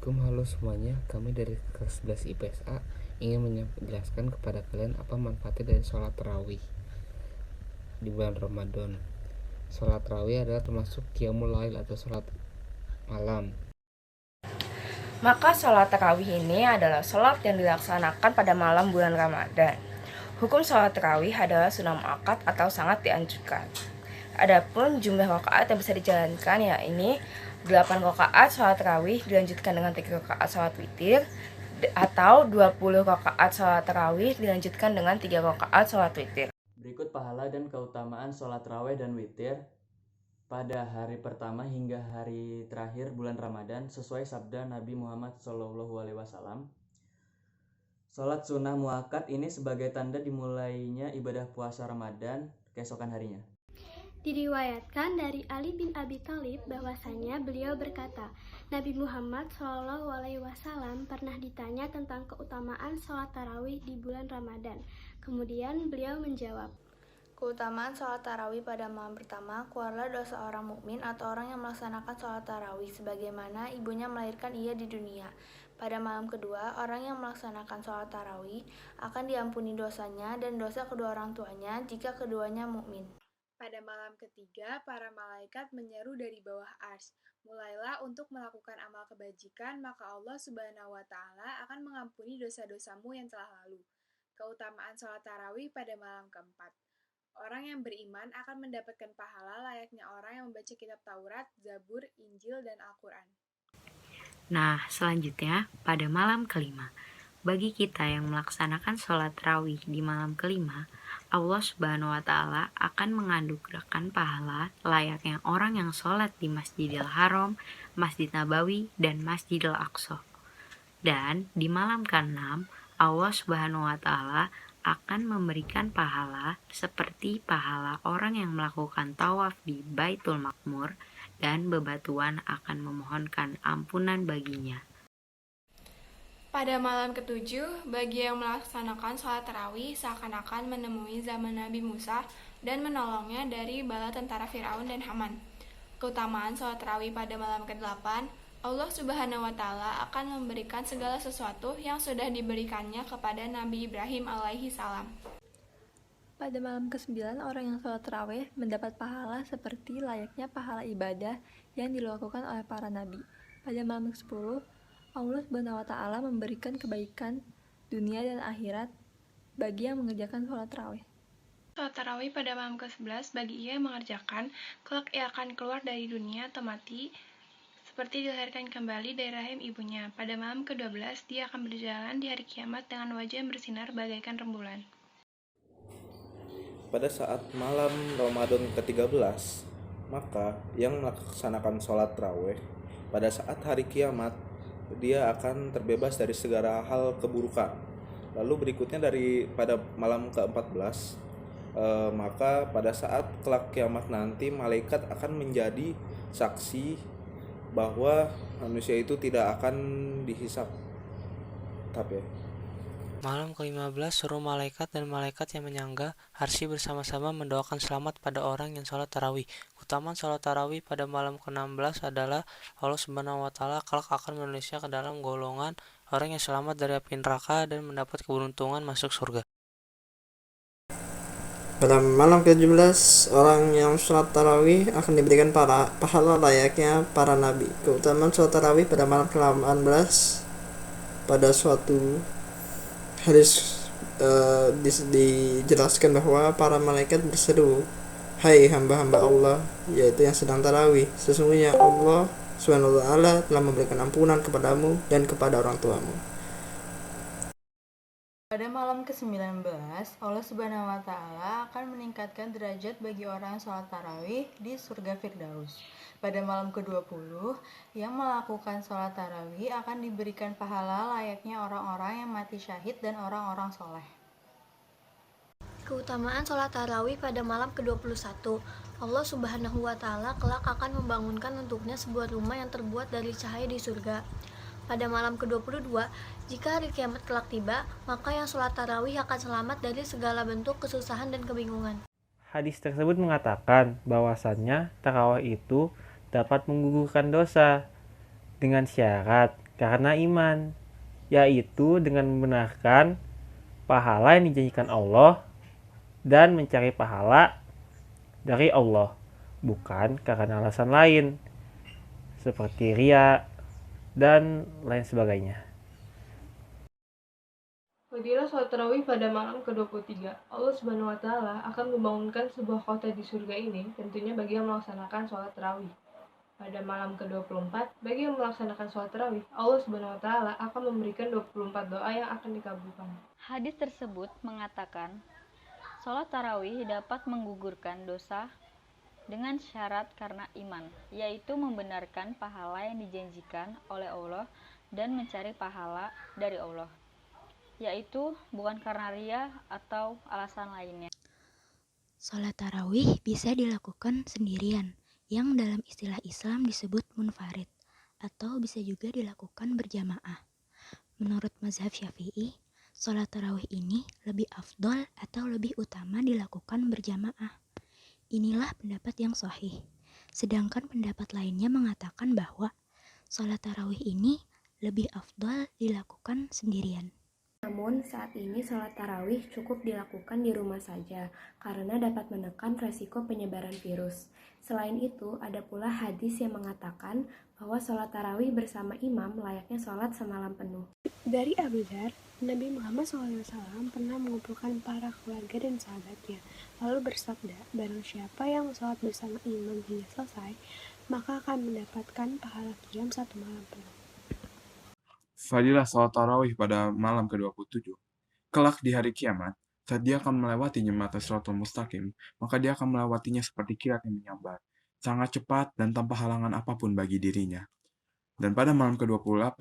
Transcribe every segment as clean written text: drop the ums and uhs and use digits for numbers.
Assalamualaikum, halo semuanya. Kami dari kelas 11 IPSA ingin menjelaskan kepada kalian apa manfaatnya dari sholat tarawih di bulan Ramadan. Sholat tarawih adalah termasuk qiyamul lail atau sholat malam. Maka sholat tarawih ini adalah sholat yang dilaksanakan pada malam bulan Ramadan. Hukum sholat tarawih adalah sunnah muakkad atau sangat dianjurkan. Adapun jumlah rakaat yang bisa dijalankan yakni 8 rakaat sholat tarawih dilanjutkan dengan 3 rakaat sholat witir, atau 20 rakaat sholat tarawih dilanjutkan dengan 3 rakaat sholat witir. Berikut pahala dan keutamaan sholat tarawih dan witir pada hari pertama hingga hari terakhir bulan Ramadan sesuai sabda Nabi Muhammad SAW. Sholat sunnah muakkad ini sebagai tanda dimulainya ibadah puasa Ramadan keesokan harinya. Diriwayatkan dari Ali bin Abi Thalib bahwasanya beliau berkata, Nabi Muhammad SAW pernah ditanya tentang keutamaan sholat tarawih di bulan Ramadan. Kemudian beliau menjawab, keutamaan sholat tarawih pada malam pertama, keluarlah dosa orang mukmin atau orang yang melaksanakan sholat tarawih sebagaimana ibunya melahirkan ia di dunia. Pada malam kedua, orang yang melaksanakan sholat tarawih akan diampuni dosanya dan dosa kedua orang tuanya jika keduanya mukmin. Pada malam ketiga, para malaikat menyeru dari bawah arsy, mulailah untuk melakukan amal kebajikan, maka Allah Subhanahu wa Ta'ala akan mengampuni dosa-dosamu yang telah lalu. Keutamaan sholat tarawih pada malam keempat. Orang yang beriman akan mendapatkan pahala layaknya orang yang membaca kitab Taurat, Zabur, Injil, dan Al-Quran. Nah, selanjutnya pada malam kelima. Bagi kita yang melaksanakan sholat tarawih di malam kelima, Allah Subhanahu wa Ta'ala akan menganugerahkan pahala layaknya orang yang sholat di Masjidil Haram, Masjid Nabawi, dan Masjidil Aqsa. Dan di malam ke-6, Allah Subhanahu wa Ta'ala akan memberikan pahala seperti pahala orang yang melakukan tawaf di Baitul Ma'mur dan bebatuan akan memohonkan ampunan baginya. Pada malam ketujuh, bagi yang melaksanakan sholat tarawih seakan-akan menemui zaman Nabi Musa dan menolongnya dari bala tentara Firaun dan Haman. Keutamaan sholat tarawih pada malam ke-8, Allah Subhanahu wa Ta'ala akan memberikan segala sesuatu yang sudah diberikannya kepada Nabi Ibrahim alaihi salam. Pada malam ke-9, orang yang sholat tarawih mendapat pahala seperti layaknya pahala ibadah yang dilakukan oleh para nabi. Pada malam ke-10, Allah Subhanahu wa Ta'ala memberikan kebaikan dunia dan akhirat bagi yang mengerjakan sholat tarawih. Sholat tarawih pada malam ke-11 bagi ia yang mengerjakan, kelak ia akan keluar dari dunia atau mati, seperti dilahirkan kembali dari rahim ibunya. Pada malam ke-12 dia akan berjalan di hari kiamat dengan wajah yang bersinar bagaikan rembulan. Pada saat malam Ramadan ke-13, maka yang melaksanakan sholat tarawih pada saat hari kiamat dia akan terbebas dari segala hal keburukan. Lalu berikutnya pada malam ke-14, maka pada saat kelak kiamat nanti malaikat akan menjadi saksi bahwa manusia itu tidak akan dihisab. Malam ke-15 suruh malaikat dan malaikat yang menyangga arsy bersama-sama mendoakan selamat pada orang yang sholat tarawih. Keutamaan sholat tarawih pada malam ke-16 adalah Allah Subhanahu wa Ta'ala kelak akan menunjuknya ke dalam golongan orang yang selamat dari api neraka dan mendapat keberuntungan masuk surga. Pada malam ke-17, orang yang sholat tarawih akan diberikan pahala layaknya para nabi. Keutamaan sholat tarawih pada malam ke-18, pada suatu hadis dijelaskan bahwa para malaikat berseru, hai hamba-hamba Allah, yaitu yang sedang tarawih, sesungguhnya Allah Subhanahu wa Ta'ala telah memberikan ampunan kepadamu dan kepada orang tuamu. Pada malam ke-19, Allah Subhanahu wa Ta'ala akan meningkatkan derajat bagi orang yang sholat tarawih di surga Firdaus. Pada malam ke-20, yang melakukan sholat tarawih akan diberikan pahala layaknya orang-orang yang mati syahid dan orang-orang soleh. Keutamaan sholat tarawih pada malam ke-21, Allah Subhanahu wa Ta'ala kelak akan membangunkan untuknya sebuah rumah yang terbuat dari cahaya di surga. Pada malam ke-22, jika hari kiamat kelak tiba, maka yang sholat tarawih akan selamat dari segala bentuk kesusahan dan kebingungan. Hadis tersebut mengatakan bahwasannya tarawih itu dapat menggugurkan dosa dengan syarat karena iman, yaitu dengan membenarkan pahala yang dijanjikan Allah dan mencari pahala dari Allah, bukan karena alasan lain seperti ria dan lain sebagainya. Fadilah sholat tarawih pada malam ke-23. Allah Subhanahu wa Ta'ala akan membangunkan sebuah kota di surga ini, tentunya bagi yang melaksanakan sholat tarawih. Pada malam ke-24, bagi yang melaksanakan sholat tarawih, Allah Subhanahu wa Ta'ala akan memberikan 24 doa yang akan dikabulkan. Hadis tersebut mengatakan, sholat tarawih dapat menggugurkan dosa dengan syarat karena iman, yaitu membenarkan pahala yang dijanjikan oleh Allah dan mencari pahala dari Allah, yaitu bukan karena ria atau alasan lainnya. Sholat tarawih bisa dilakukan sendirian, yang dalam istilah Islam disebut munfarid, atau bisa juga dilakukan berjamaah. Menurut mazhab Syafi'i, sholat tarawih ini lebih afdol atau lebih utama dilakukan berjamaah. Inilah pendapat yang sahih. Sedangkan pendapat lainnya mengatakan bahwa sholat tarawih ini lebih afdol dilakukan sendirian. Namun saat ini sholat tarawih cukup dilakukan di rumah saja karena dapat menekan resiko penyebaran virus. Selain itu, ada pula hadis yang mengatakan bahwa sholat tarawih bersama imam layaknya sholat semalam penuh. Dari Abu Dzar, Nabi Muhammad SAW pernah mengumpulkan para keluarga dan sahabatnya, lalu bersabda, barang siapa yang sholat bersama imam hingga selesai, maka akan mendapatkan pahala qiyam 1 malam penuh. Fadilah sholat tarawih pada malam ke-27. Kelak di hari kiamat, saat dia akan melewati jembatan Shiratal Mustaqim, maka dia akan melewatinya seperti kilat yang menyambar, sangat cepat dan tanpa halangan apapun bagi dirinya. Dan pada malam ke-28,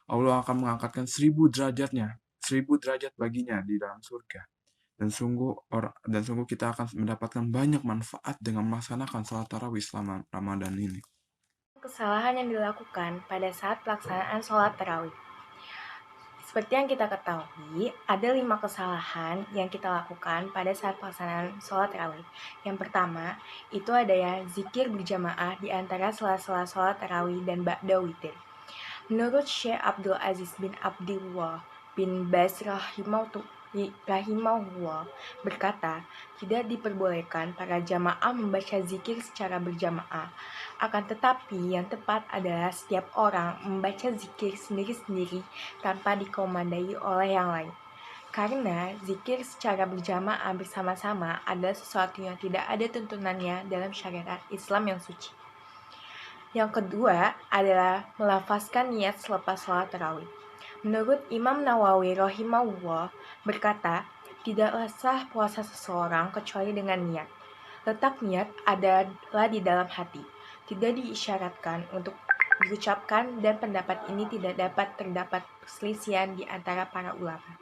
Allah akan mengangkatkan 1000 derajatnya, 1000 derajat baginya di dalam surga. Dan sungguh kita akan mendapatkan banyak manfaat dengan melaksanakan sholat tarawih selama Ramadan ini. Kesalahan yang dilakukan pada saat pelaksanaan sholat tarawih. Seperti yang kita ketahui, ada 5 kesalahan yang kita lakukan pada saat pelaksanaan sholat tarawih. Yang pertama, itu ada ya zikir berjamaah di antara sela-sela sholat tarawih dan ba'da witir. Menurut Syekh Abdul Aziz bin Abdullah bin Baz rahimahullah berkata, tidak diperbolehkan para jamaah membaca zikir secara berjamaah. Akan tetapi yang tepat adalah setiap orang membaca zikir sendiri-sendiri tanpa dikomandai oleh yang lain. Karena zikir secara berjamaah bersama-sama adalah sesuatu yang tidak ada tuntunannya dalam syariat Islam yang suci. Yang kedua adalah melafazkan niat selepas sholat tarawih. Menurut Imam Nawawi rahimahullah berkata, tidaklah sah puasa seseorang kecuali dengan niat. Letak niat adalah di dalam hati, tidak diisyaratkan untuk diucapkan, dan pendapat ini tidak dapat terdapat perselisihan di antara para ulama.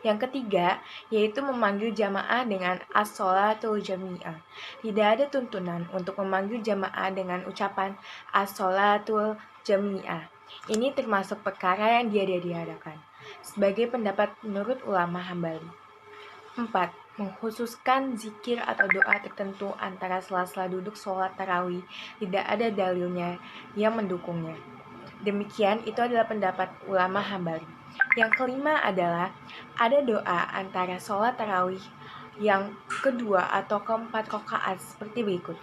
Yang ketiga, yaitu memanggil jamaah dengan as-sholatul jami'ah. Tidak ada tuntunan untuk memanggil jamaah dengan ucapan as-sholatul jami'ah. Ini termasuk perkara yang diadakan sebagai pendapat menurut ulama Hambali. 4. Mengkhususkan zikir atau doa tertentu antara sela-sela duduk sholat tarawih tidak ada dalilnya yang mendukungnya. Demikian itu adalah pendapat ulama Hambali. Yang kelima adalah ada doa antara sholat tarawih yang kedua atau keempat rakaat seperti berikut.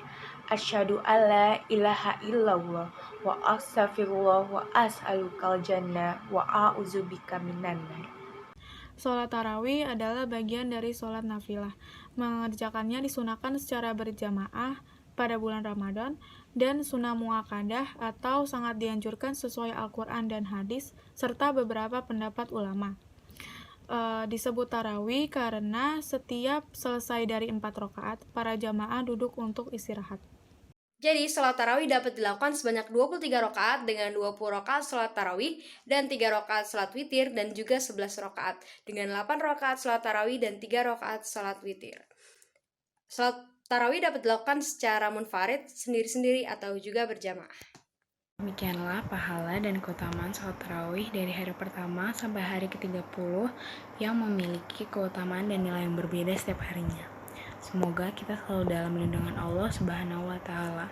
Asyhadu alla ilaha illallah wa astaghfirullah wa as'alukal jannah wa a'udzubika minan nar. Sholat tarawih adalah bagian dari sholat nafilah. Mengerjakannya disunahkan secara berjamaah pada bulan Ramadan dan sunnah muakkadah atau sangat dianjurkan sesuai Al-Quran dan hadis serta beberapa pendapat ulama. Disebut tarawih karena setiap selesai dari 4 rakaat, para jamaah duduk untuk istirahat. Jadi, sholat tarawih dapat dilakukan sebanyak 23 rakaat dengan 20 rakaat sholat tarawih dan 3 rakaat sholat witir dan juga 11 rakaat dengan 8 rakaat sholat tarawih dan 3 rakaat sholat witir. Sholat tarawih dapat dilakukan secara munfarid, sendiri-sendiri atau juga berjamaah. Demikianlah pahala dan keutamaan sholat tarawih dari hari pertama sampai hari ke-30 yang memiliki keutamaan dan nilai yang berbeda setiap harinya. Semoga kita selalu dalam lindungan Allah Subhanahu wa Ta'ala.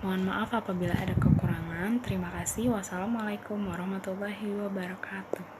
Mohon maaf apabila ada kekurangan. teman-teman. Terima kasih. Wassalamualaikum warahmatullahi wabarakatuh.